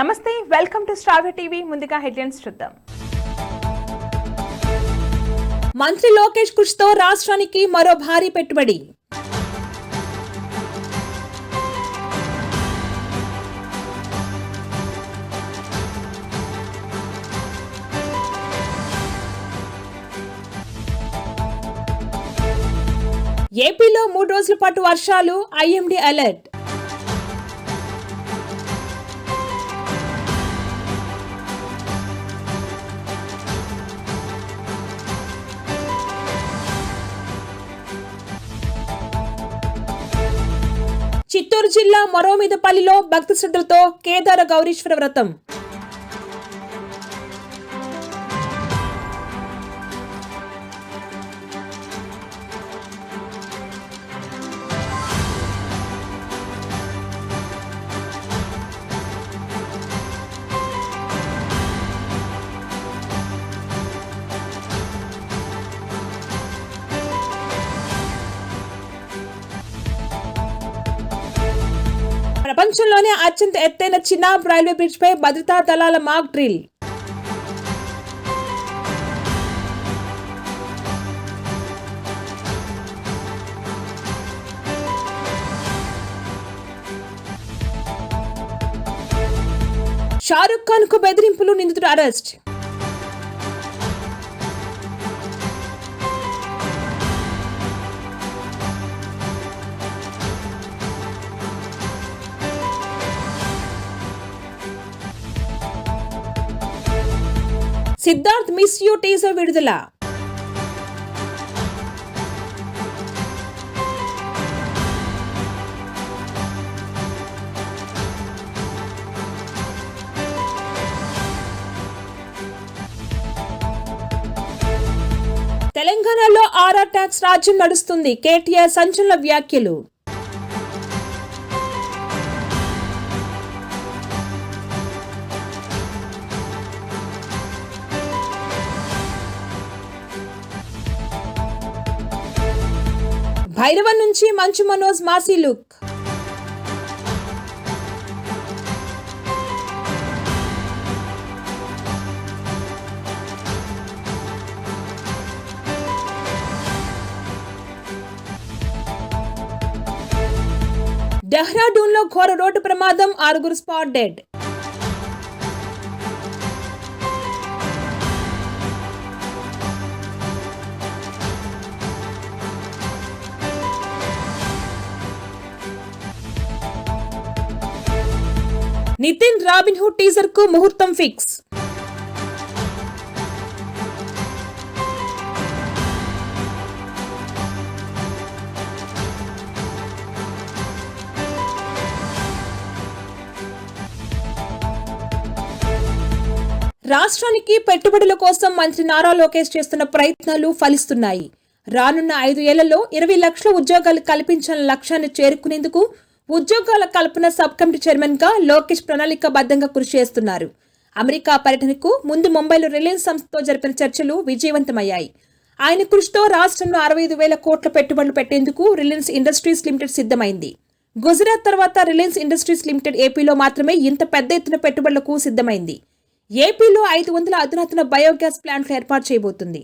నమస్తే, welcome to star TV. ముందుగా headlines చూద్దాం. మంత్రి లోకేష్ కృషితో రాష్ట్రానికి మరో భారీ పెట్టుబడి. ఏపీలో 3 రోజుల పాటు వర్షాలు, ఐఎండీ అలర్ట్. చిత్తూరు జిల్లా మరోమిదపల్లిలో భక్తి శ్రద్ధలతో కేదార గౌరీశ్వర వ్రతం. ప్రపంచంలోనే అత్యంత ఎత్తైన చినాబ్ రైల్వే బ్రిడ్జ్ పై భద్రతా దళాల మాక్ డ్రిల్. షారుఖ్ ఖాన్ కు బెదిరింపులు, నిందితుడు arrest. Siddharth miss you teaser విడుదల. తెలంగాణలో ఆర్ఆర్ ట్యాక్స్ రాజ్యం నడుస్తుంది, కేటీఆర్ సంచలన వ్యాఖ్యలు. భైరవన్ నుంచి మంచు మనోజ్ మాసీ లుక్. డెహ్రాడూన్లో ఘోర రోడ్డు ప్రమాదం, 6 spot dead. Nitin Robinhood teaser కు ముహూర్తం ఫిక్స్. రాష్ట్రానికి పెట్టుబడుల కోసం మంత్రి నారా లోకేష్ చేస్తున్న ప్రయత్నాలు ఫలిస్తున్నాయి. రానున్న 5 ఏళ్లలో 20 లక్షల ఉద్యోగాలు కల్పించాలన్న లక్ష్యాన్ని చేరుకునేందుకు ఉద్యోగాల కల్పన సబ్ కమిటీ చైర్మన్ గా లోకేష్ ప్రణాళికాబద్ధంగా కృషి చేస్తున్నారు. అమెరికా పర్యటనకు ముందు ముంబైలో రిలయన్స్ సంస్థతో జరిపిన చర్చలు విజయవంతమయ్యాయి. ఆయన కృషితో రాష్ట్రంలో 65,000 కోట్ల పెట్టుబడులు పెట్టేందుకు రిలయన్స్ ఇండస్ట్రీస్ లిమిటెడ్ సిద్ధమైంది. గుజరాత్ తర్వాత రిలయన్స్ ఇండస్ట్రీస్ లిమిటెడ్ ఏపీలో మాత్రమే ఇంత పెద్ద ఎత్తున పెట్టుబడులకు సిద్ధమైంది. ఏపీలో 500 అధునాతన బయోగ్యాస్ ప్లాంట్లు ఏర్పాటు చేయబోతుంది.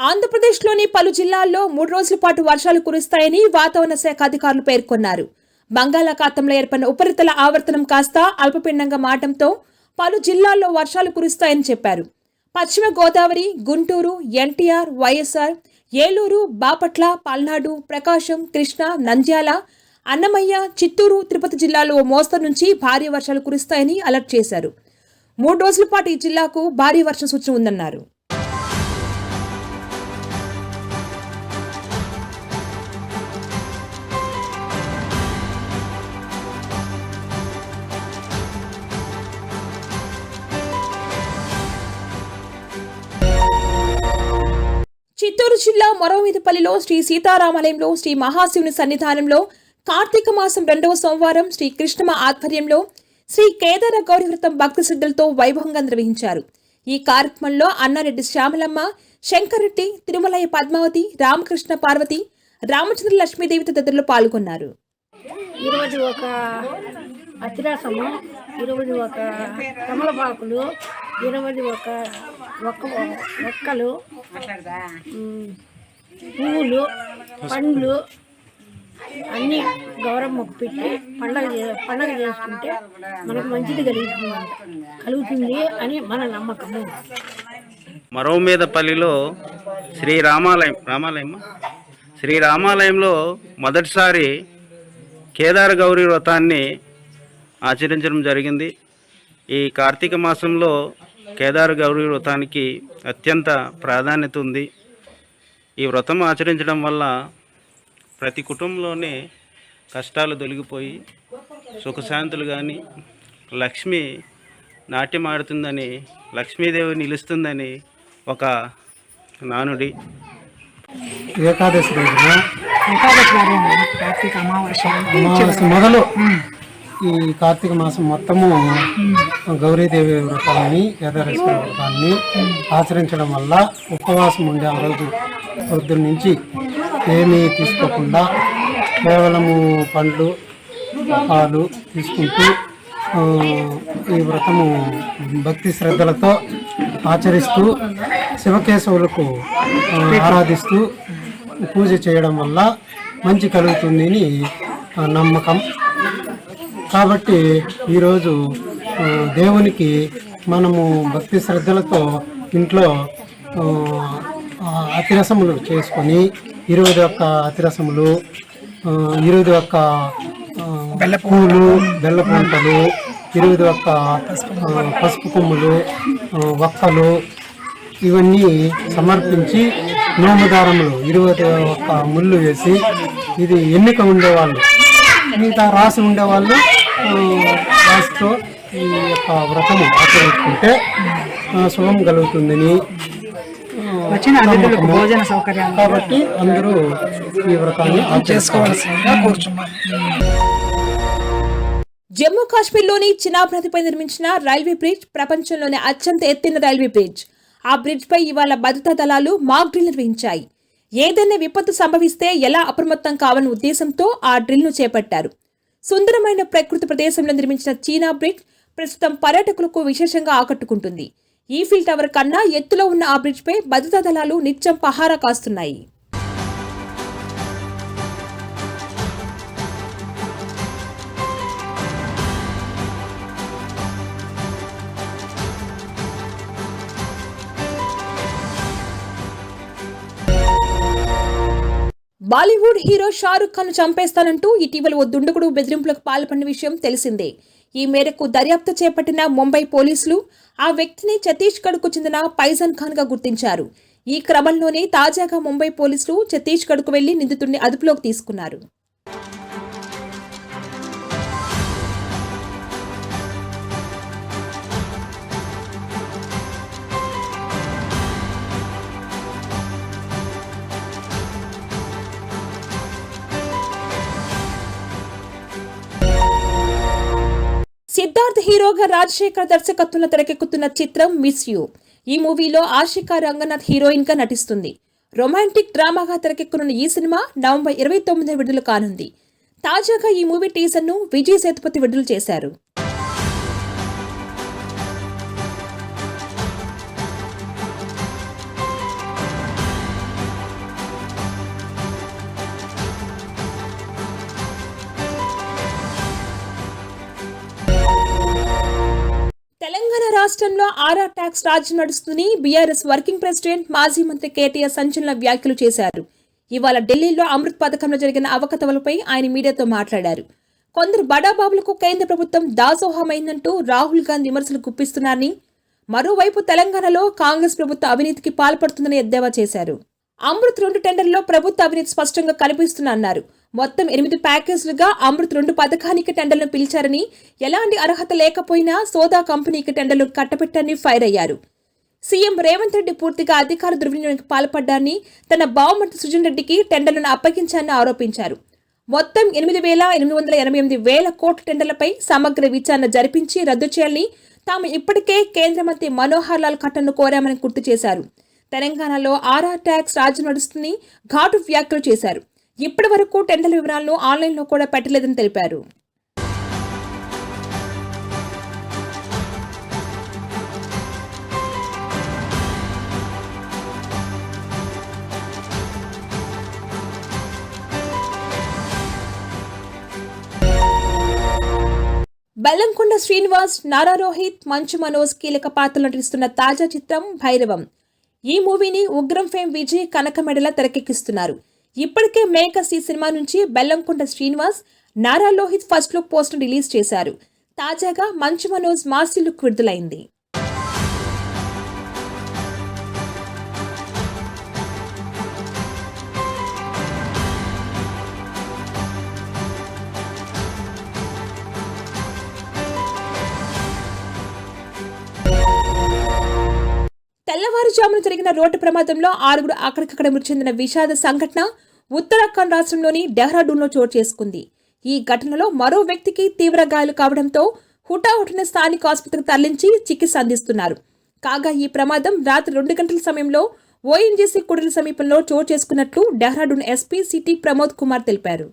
ఆంధ్రప్రదేశ్లోని పలు జిల్లాల్లో 3 రోజుల పాటు వర్షాలు కురుస్తాయని వాతావరణ శాఖ అధికారులు పేర్కొన్నారు. బంగాళాఖాతంలో ఏర్పడిన ఉపరితల ఆవర్తనం కాస్త అల్పపీడనంగా మారడంతో పలు జిల్లాల్లో వర్షాలు కురుస్తాయని చెప్పారు. పశ్చిమ గోదావరి, గుంటూరు, ఎన్టీఆర్, వైఎస్ఆర్, ఏలూరు, బాపట్ల, పల్నాడు, ప్రకాశం, కృష్ణా, నంద్యాల, అన్నమయ్య, చిత్తూరు, తిరుపతి జిల్లాలో మోస్తరు నుంచి భారీ వర్షాలు కురుస్తాయని అలర్ట్ చేశారు. 3 రోజుల పాటు ఈ జిల్లాకు భారీ వర్షం సూచన ఉందన్నారు. చిత్తూరు జిల్లా మరోమిదపల్లిలో శ్రీ సీతారామాలయంలో శ్రీ మహాశివుని సన్నిధానంలో కార్తీక మాసం 2వ సోమవారం శ్రీ కృష్ణమ ఆధ్వర్యంలో శ్రీ కేదార గౌరీ వ్రతం భక్తి శ్రద్ధలతో వైభవంగా నిర్వహించారు. ఈ కార్యక్రమంలో అన్నారెడ్డి శ్యామలమ్మ, శంకర్రెడ్డి, తిరుమలయ్య పద్మావతి, రామకృష్ణ పార్వతి, రామచంద్ర లక్ష్మీదేవి తదితరులు పాల్గొన్నారు. ఈరోజు ఒక అతిరసము, ఈరోజు ఒక తమలపాకులు, ఈరోజు ఒక ఒక్కలు, పువ్వులు, పండ్లు అన్నీ గౌరమ్మకు పెట్టి పండగ చేసుకుంటే మనకు మంచిది కలుగుతుంది అని మన నమ్మకము. మరోమీదపల్లిలో శ్రీరామాలయంలో మొదటిసారి కేదార గౌరీ వ్రతాన్ని ఆచరించడం జరిగింది. ఈ కార్తీక మాసంలో కేదార గౌరీ వ్రతానికి అత్యంత ప్రాధాన్యత ఉంది. ఈ వ్రతం ఆచరించడం వల్ల ప్రతి కుటుంబంలోనే కష్టాలు తొలగిపోయి సుఖశాంతులు కానీ లక్ష్మి నాట్యం ఆడుతుందని, లక్ష్మీదేవి నిలుస్తుందని ఒక నానుడి. ఏకాదశి రోజున అమావాస్య మొదలు ఈ కార్తీక మాసం మొత్తము గౌరీదేవి వ్రతాన్ని, కేదారేశ్వర వ్రతాన్ని ఆచరించడం వల్ల ఉపవాసం ఉండే ఆ రోజు పొద్దున్న నుంచి ఏమీ తీసుకోకుండా కేవలము పండ్లు, పాలు తీసుకుంటూ ఈ వ్రతము భక్తి శ్రద్ధలతో ఆచరిస్తూ శివకేశవులకు ఆరాధిస్తూ పూజ చేయడం వల్ల మంచి కలుగుతుంది అని నమ్మకం. కాబట్టి ఈరోజు దేవునికి మనము భక్తి శ్రద్ధలతో ఇంట్లో అతిరసములు చేసుకొని 21 అతిరసములు, 21 బెల్లపూలు, బెల్లపూంటలు, 21 పసుపు కొమ్ములు, ఒక్కలు ఇవన్నీ సమర్పించి నోముదారములు 21 ముళ్ళు వేసి, ఇది ఎన్నిక ఉండేవాళ్ళు, మిగతా రాసి ఉండేవాళ్ళు రాసితో ఈ యొక్క వ్రతము ఆచరించుకుంటే శుభం కలుగుతుందని భోజన సౌకర్యం కాబట్టి అందరూ ఈ వ్రతాన్ని చేసుకోవాల్సిందిగా కోరుచున్నారు. జమ్మూ కాశ్మీర్లోని చినాబ్ నదిపై నిర్మించిన రైల్వే బ్రిడ్జ్ ప్రపంచంలోనే అత్యంత ఎత్తైన రైల్వే బ్రిడ్జ్. ఆ బ్రిడ్జ్ పై ఇవాళ భద్రతా దళాలు మాక్ డ్రిల్ నిర్వహించాయి. ఏదైనా విపత్తు సంభవిస్తే ఎలా అప్రమత్తం కావాలనే ఉద్దేశంతో ఆ డ్రిల్ ను చేపట్టారు. సుందరమైన ప్రకృతి ప్రదేశంలో నిర్మించిన చీనా బ్రిడ్జ్ ప్రస్తుతం పర్యాటకులకు విశేషంగా ఆకట్టుకుంటుంది. ఈఫిల్ టవర్ కన్నా ఎత్తులో ఉన్న ఆ బ్రిడ్జ్ పై భద్రతా దళాలు నిత్యం పహారా కాస్తున్నాయి. బాలీవుడ్ హీరో షారుఖ్ ఖాన్ చంపేస్తానంటూ ఇటీవల ఓ దుండగుడు బెదిరింపులకు పాల్పడిన విషయం తెలిసిందే. ఈ మేరకు దర్యాప్తు చేపట్టిన ముంబై పోలీసులు ఆ వ్యక్తిని ఛత్తీస్గఢ్కు చెందిన పైజన్ ఖాన్ గా గుర్తించారు. ఈ క్రమంలోనే తాజాగా ముంబై పోలీసులు ఛత్తీస్గఢ్కు వెళ్లి నిందితుడిని అదుపులోకి తీసుకున్నారు. సిద్ధార్థ్ హీరోగా రాజశేఖర్ దర్శకత్వంలో తెరకెక్కుతున్న చిత్రం మిస్ యూ. ఈ మూవీలో ఆషికా రంగనాథ్ హీరోయిన్ గా నటిస్తుంది. రొమాంటిక్ డ్రామాగా తెరకెక్కనున్న ఈ సినిమా నవంబర్ 29 విడుదల కానుంది. తాజాగా ఈ మూవీ టీజర్ ను విజయ్ సేతుపతి విడుదల చేశారు. తెలంగాణ రాష్ట్రంలో ఆర్ఆర్ ట్యాక్స్ రాజ్యం నడుస్తుందని బీఆర్ఎస్ వర్కింగ్ ప్రెసిడెంట్ మాజీ మంత్రి కేటీఆర్ సంచలన వ్యాఖ్యలు చేశారు. ఇవాళ ఢిల్లీలో అమృత్ పథకంలో జరిగిన అవకతవలపై ఆయన మీడియాతో మాట్లాడారు. కొందరు బడాబాబులకు కేంద్ర ప్రభుత్వం దాసోహమైందంటూ రాహుల్ గాంధీ విమర్శలు గుప్పిస్తున్నారని, మరోవైపు తెలంగాణలో కాంగ్రెస్ ప్రభుత్వ అవినీతికి పాల్పడుతుందని ఎద్దేవా చేశారు. అమృత్ 2 టెండర్లో ప్రభుత్వ అవినీతి స్పష్టంగా కనిపిస్తుందన్నారు. మొత్తం 8 ప్యాకేజీలుగా అమృత్ 2 పథకానికి టెండర్లను పిలిచారని, ఎలాంటి అర్హత లేకపోయినా సోదా కంపెనీకి టెండర్లు కట్టబెట్టారని ఫైర్ అయ్యారు. సీఎం రేవంత్ రెడ్డి పూర్తిగా అధికార దుర్వినియోగానికి పాల్పడ్డారని, తన బావమర్తి సుజన్ రెడ్డికి టెండర్లను అప్పగించారని ఆరోపించారు. మొత్తం 8,888 కోట్ల టెండర్లపై సమగ్ర విచారణ జరిపించి రద్దు చేయాలని తాము ఇప్పటికే కేంద్ర మంత్రి మనోహర్ లాల్ ఖట్టర్ను కోరామని గుర్తు చేశారు. తెలంగాణలో ఆర్ఆర్ ట్యాక్స్ రాజ్యం నడుస్తుందని ఘాటు వ్యాఖ్యలు చేశారు. ఇప్పటి వరకు టెండర్ల వివరాలను ఆన్లైన్లో కూడా పెట్టలేదని తెలిపారు. బెల్లంకొండ శ్రీనివాస్, నారా రోహిత్, మంచు మనోజ్ కీలక పాత్రలు నటిస్తున్న తాజా చిత్రం భైరవం. ఈ మూవీని ఉగ్రం ఫేమ్ విజయ్ కనకమెడల తెరకెక్కిస్తున్నారు. ఇప్పటికే మేకర్స్ ఈ సినిమా నుంచి Bellamkonda Srinivas, Nara Rohit first look poster release చేశారు. తాజాగా మంచు మనోజ్ మాసీ లుక్ విడుదలైంది. తెల్లవారుజామున జరిగిన రోడ్డు ప్రమాదంలో 6 అక్కడికక్కడ మృతి చెందిన విషాద సంఘటన ఉత్తరాఖండ్ రాష్ట్రంలోని డెహ్రాడూన్లో చోటు చేసుకుంది. ఈ ఘటనలో మరో వ్యక్తికి తీవ్ర గాయాలు కావడంతో హుటాహుటిన స్థానిక ఆసుపత్రికి తరలించి చికిత్స అందిస్తున్నారు. కాగా ఈ ప్రమాదం రాత్రి 2 గంటల సమయంలో ఓఎన్జీసీ కుడిల సమీపంలో చోటు చేసుకున్నట్లు డెహ్రాడూన్ ఎస్పీ సిటీ ప్రమోద్ కుమార్ తెలిపారు.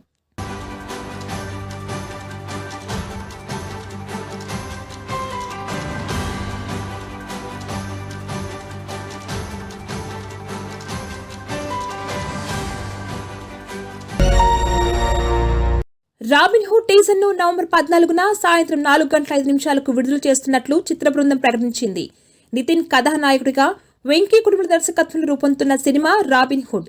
రాబిన్ హుడ్ టీజర్ ను నవంబర్ 14న సాయంత్రం 4:05 విడుదల చేస్తున్నట్లు చిత్ర బృందం ప్రకటించింది. నితిన్ కథానాయకుడిగా వెంకీ కుటుంబ దర్శకత్వంలో రూపొందుతున్న సినిమా రాబిన్ హుడ్.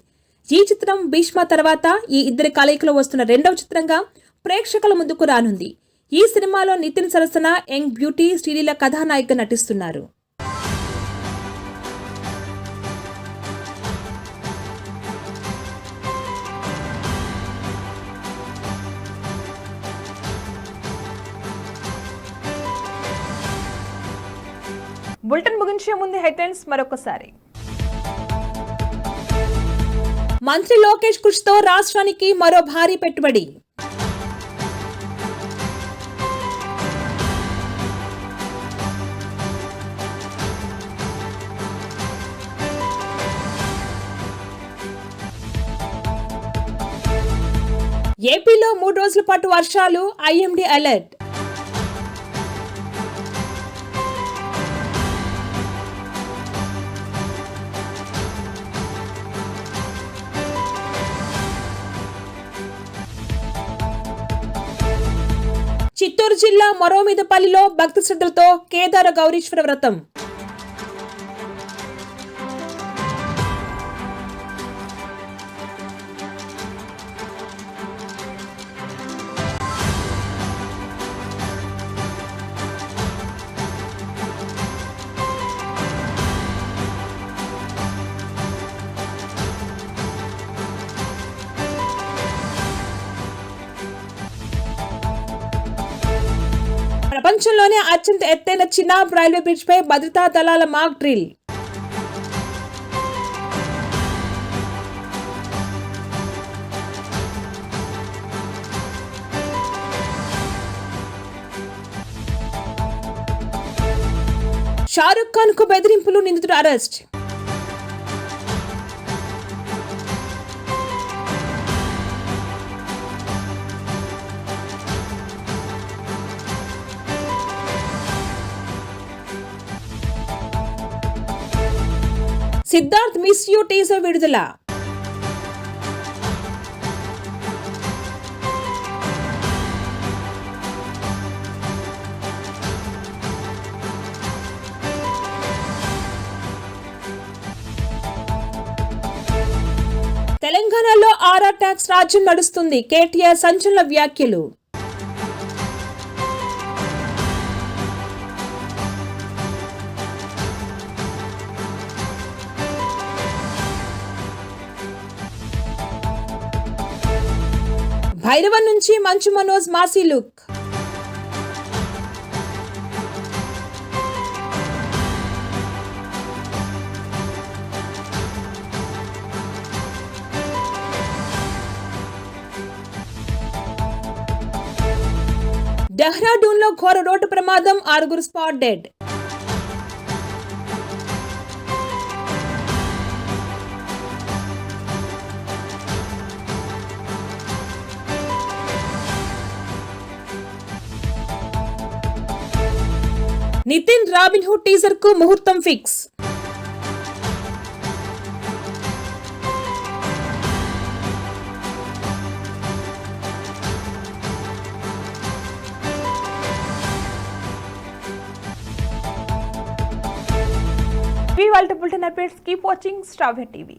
ఈ చిత్రం భీష్మ తర్వాత ఈ ఇద్దరి కలయికలో వస్తున్న 2వ చిత్రంగా ప్రేక్షకుల ముందుకు రానుంది. ఈ సినిమాలో నితిన్ సరసన యంగ్ బ్యూటీ శ్రీలీల కథానాయికగా నటిస్తున్నారు. బులెటిన్ ముగించే ముందు హెడ్లైన్స్ మరొకసారి. మంత్రి లోకేష్ కృషితో రాష్ట్రానికి మరో భారీ పెట్టుబడి. ఏపీలో 3 రోజుల పాటు వర్షాలు, ఐఎండీ అలర్ట్. చిత్తూరు జిల్లా మరోమిదపల్లిలో భక్తి శ్రద్ధలతో కేదార గౌరీశ్వర వ్రతం. ప్రపంచంలోనే అత్యంత ఎత్తైన చినాబ్ రైల్వే బ్రిడ్జ్ పై భద్రతా దళాల మాక్ డ్రిల్. షారుఖ్ ఖాన్ కు బెదిరింపులు, నిందితుడు arrest. Siddharth miss you teaser విడుదల. తెలంగాణలో ఆర్ఆర్ ట్యాక్స్ రాజ్యం నడుస్తుంది. కేటీఆర్ సంచలన వ్యాఖ్యలు. భైరవన్ నుంచి మంచు మనోజ్ మాసీ లుక్. డెహ్రాడూన్లో ఘోర రోడ్డు ప్రమాదం, 6 spot dead. Nitin Robinhood teaser కు ముహూర్తం ఫిక్స్. ఇవాల్టి bulletin updates. Keep watching Star TV.